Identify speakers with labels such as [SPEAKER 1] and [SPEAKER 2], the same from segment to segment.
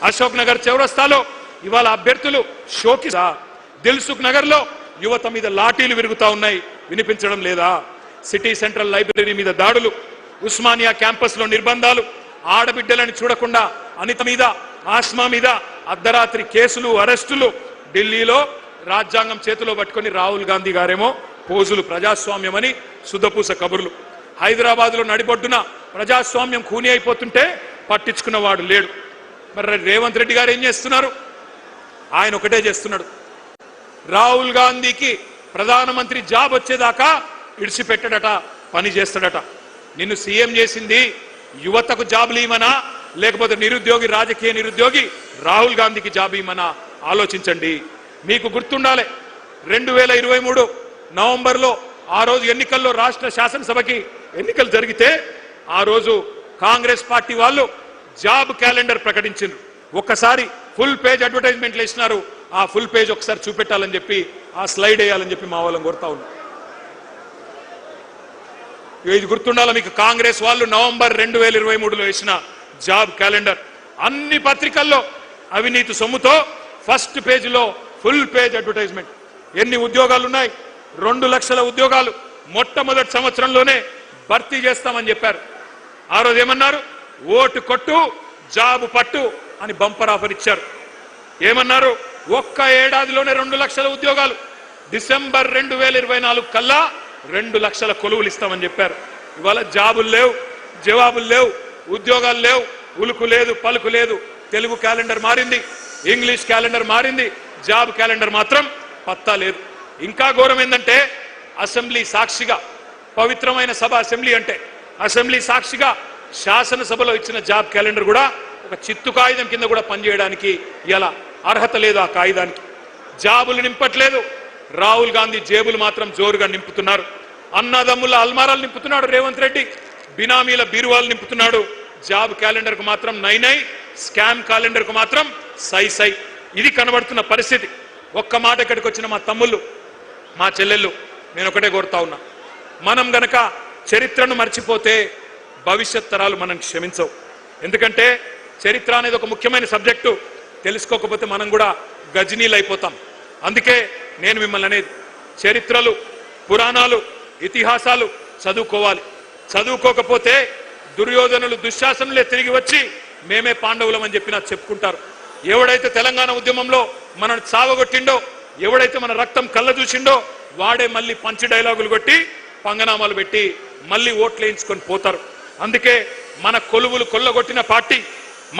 [SPEAKER 1] అశోక్ నగర్ చౌరస్తాలో ఇవాళ అభ్యర్థులు షోకి దిల్సుఖ్ నగర్ లో యువత మీద లాఠీలు విరుగుతా ఉన్నాయి, వినిపించడం లేదా? సిటీ సెంట్రల్ లైబ్రరీ మీద దాడులు, ఉస్మానియా క్యాంపస్ లో నిర్బంధాలు, ఆడబిడ్డలని చూడకుండా అనిత మీద ఆస్మా మీద అర్ధరాత్రి కేసులు అరెస్టులు, ఢిల్లీలో రాజ్యాంగం చేతిలో పట్టుకొని రాహుల్ గాంధీ గారేమో పోజులు, ప్రజాస్వామ్యం అని సుధపూస కబుర్లు. హైదరాబాద్ లో నడిబొడ్డున ప్రజాస్వామ్యం ఖూనీ అయిపోతుంటే పట్టించుకున్నవాడు లేడు. మరి రేవంత్ రెడ్డి గారు ఏం చేస్తున్నారు? ఆయన ఒకటే చేస్తున్నాడు, రాహుల్ గాంధీకి ప్రధానమంత్రి జాబ్ వచ్చేదాకా ఇడిచిపెట్టడట, పని చేస్తాడట. నిన్ను సీఎం చేసింది యువతకు జాబులు ఇవ్వమనా, లేకపోతే నిరుద్యోగి రాజకీయ నిరుద్యోగి రాహుల్ గాంధీకి జాబ్ ఇవ్వమనా? ఆలోచించండి. మీకు గుర్తుండాలి, 2023 నవంబర్లో ఆ రోజు ఎన్నికల్లో రాష్ట్ర శాసనసభకి ఎన్నికలు జరిగితే ఆ రోజు కాంగ్రెస్ పార్టీ వాళ్ళు జాబ్ క్యాలెండర్ ప్రకటించారు. ఒక్కసారి ఫుల్ పేజ్ అడ్వర్టైజ్మెంట్లు వేసినారు. ఆ ఫుల్ పేజ్ ఒకసారి చూపెట్టాలని చెప్పి, ఆ స్లైడ్ వేయాలని చెప్పి మా వాళ్ళని కోరుతా ఉన్నాం. ఇది గుర్తుండాలి మీకు. కాంగ్రెస్ వాళ్ళు నవంబర్ 2023లో వేసిన జాబ్ క్యాలెండర్ అన్ని పత్రికల్లో అవినీతి సొమ్ముతో ఫస్ట్ పేజీలో ఫుల్ పేజ్ అడ్వర్టైజ్మెంట్. ఎన్ని ఉద్యోగాలు ఉన్నాయి? 2 లక్షల ఉద్యోగాలు మొట్టమొదటి సంవత్సరంలోనే భర్తీ చేస్తామని చెప్పారు. ఆ రోజు ఏమన్నారు? ఓటు కొట్టు జాబు పట్టు అని బంపర్ ఆఫర్ ఇచ్చారు. ఏమన్నారు? ఒక్క ఏడాదిలోనే 2 లక్షల ఉద్యోగాలు, డిసెంబర్ 2024 కల్లా 2 లక్షల కొలువులు ఇస్తామని చెప్పారు. ఇవాళ జాబులు లేవు, జవాబులు లేవు, ఉద్యోగాలు లేవు, ఉలుకు లేదు, పలుకు లేదు. తెలుగు క్యాలెండర్ మారింది, ఇంగ్లీష్ క్యాలెండర్ మారింది, జాబ్ క్యాలెండర్ మాత్రం పత్తా లేదు. ఇంకా ఘోరం ఏంటంటే, అసెంబ్లీ సాక్షిగా, పవిత్రమైన సభ అసెంబ్లీ అంటే, అసెంబ్లీ సాక్షిగా శాసనసభలో ఇచ్చిన జాబ్ క్యాలెండర్ కూడా ఒక చిత్తు కాగితం కింద కూడా పనిచేయడానికి ఇలా అర్హత లేదు. ఆ కాగితానికి జాబులు నింపట్లేదు. రాహుల్ గాంధీ జేబులు మాత్రం జోరుగా నింపుతున్నారు. అన్నదమ్ముల అల్మారాలు నింపుతున్నాడు రేవంత్ రెడ్డి, బినామీల బీరువాలు నింపుతున్నాడు. జాబ్ క్యాలెండర్ కు మాత్రం నై నై, స్కామ్ క్యాలెండర్ కు మాత్రం సై సై. ఇది కనబడుతున్న పరిస్థితి. ఒక్క మాట ఇక్కడికి వచ్చిన మా తమ్ముళ్ళు, మా చెల్లెళ్ళు, నేను ఒకటే కోరుతా ఉన్నా, మనం గనక చరిత్రను మర్చిపోతే భవిష్యత్ తరాలు మనం క్షమించవు. ఎందుకంటే చరిత్ర అనేది ఒక ముఖ్యమైన సబ్జెక్టు. తెలుసుకోకపోతే మనం కూడా గజనీలు అయిపోతాం. అందుకే నేను మిమ్మల్ని అనేది, చరిత్రలు, పురాణాలు, ఇతిహాసాలు చదువుకోవాలి. చదువుకోకపోతే దుర్యోధనులు, దుశ్శాసనులే తిరిగి వచ్చి మేమే పాండవులం అని చెప్పి నాకు చెప్పుకుంటారు. ఎవడైతే తెలంగాణ ఉద్యమంలో మనను చావగొట్టిండో, ఎవడైతే మన రక్తం కళ్ళ చూసిండో, వాడే మళ్ళీ పంచి డైలాగులు కొట్టి పంగనామాలు పెట్టి మళ్ళీ ఓట్లు వేయించుకొని పోతారు. అందుకే మన కొలువులు కొల్లగొట్టిన పార్టీ,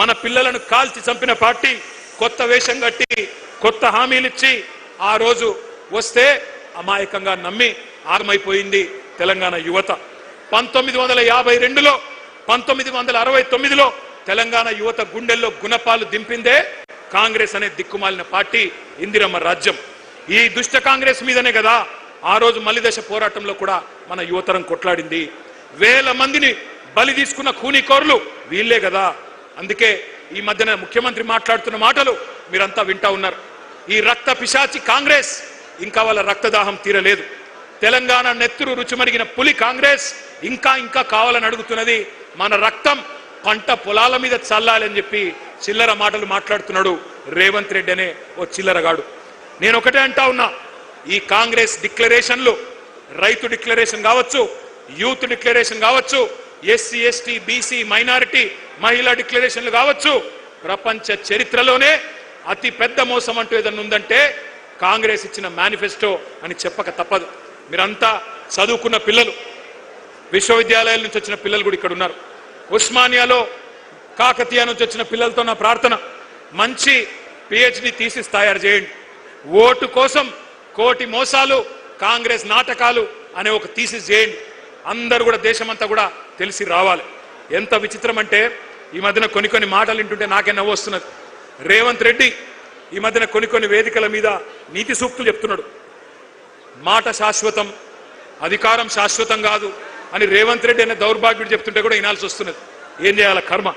[SPEAKER 1] మన పిల్లలను కాల్చి చంపిన పార్టీ కొత్త వేషం కట్టి కొత్త హామీలు ఇచ్చి ఆ రోజు వస్తే అమాయకంగా నమ్మి ఆగమైపోయింది తెలంగాణ యువత. 1952లో 1969లో తెలంగాణ యువత గుండెల్లో గుణపాలు దింపిందే కాంగ్రెస్ అనే దిక్కుమాలిన పార్టీ, ఇందిరమ్మ రాజ్యం. ఈ దుష్ట కాంగ్రెస్ మీదనే కదా ఆ రోజు మలిదశ పోరాటంలో కూడా మన యువతరం కొట్లాడింది. వేల మందిని బలి తీసుకున్న ఖూనీకోర్లు వీళ్లే కదా. అందుకే ఈ మధ్యన ముఖ్యమంత్రి మాట్లాడుతున్న మాటలు మీరంతా వింటా ఉన్నారు. ఈ రక్త పిశాచి కాంగ్రెస్ ఇంకా వాళ్ళ రక్తదాహం తీరలేదు. తెలంగాణ నెత్తురు రుచిమరిగిన పులి కాంగ్రెస్ ఇంకా ఇంకా కావాలని అడుగుతున్నది. మన రక్తం పంట పొలాల మీద చల్లాలని చెప్పి చిల్లర మాటలు మాట్లాడుతున్నాడు రేవంత్ రెడ్డి అనే ఓ చిల్లరగాడు. నేను ఒకటే అంటా ఉన్నా, ఈ కాంగ్రెస్ డిక్లరేషన్లు, రైతు డిక్లరేషన్ కావచ్చు, యూత్ డిక్లరేషన్ కావచ్చు, ఎస్సీ ఎస్టీ బీసీ మైనారిటీ మహిళా డిక్లరేషన్లు కావచ్చు, ప్రపంచ చరిత్రలోనే అతి పెద్ద మోసం అంటూ ఏదన్నా ఉందంటే కాంగ్రెస్ ఇచ్చిన మేనిఫెస్టో అని చెప్పక తప్పదు. మీరంతా చదువుకున్న పిల్లలు, విశ్వవిద్యాలయాల నుంచి వచ్చిన పిల్లలు కూడా ఇక్కడ ఉన్నారు. ఉస్మానియాలో కాకతీయ నుంచి వచ్చిన పిల్లలతో నా ప్రార్థన, మంచి పిహెచ్డి థీసిస్ తయారు చేయండి. ఓటు కోసం కోటి మోసాలు, కాంగ్రెస్ నాటకాలు అనే ఒక థీసిస్ చేయండి. అందరూ కూడా దేశమంతా కూడా తెలిసి రావాలి. ఎంత విచిత్రం అంటే, ఈ మధ్యన కొన్ని మాటలు వింటుంటే నాకే నవ్వు వస్తున్నది. రేవంత్ రెడ్డి ఈ మధ్యన కొన్ని వేదికల మీద నీతి సూక్తులు చెప్తున్నాడు. మాట శాశ్వతం, అధికారం శాశ్వతం కాదు అని రేవంత్ రెడ్డి అనే దౌర్భాగ్యుడు చెప్తుంటే కూడా వినాల్సి వస్తున్నది. ఏం చేయాల కర్మ.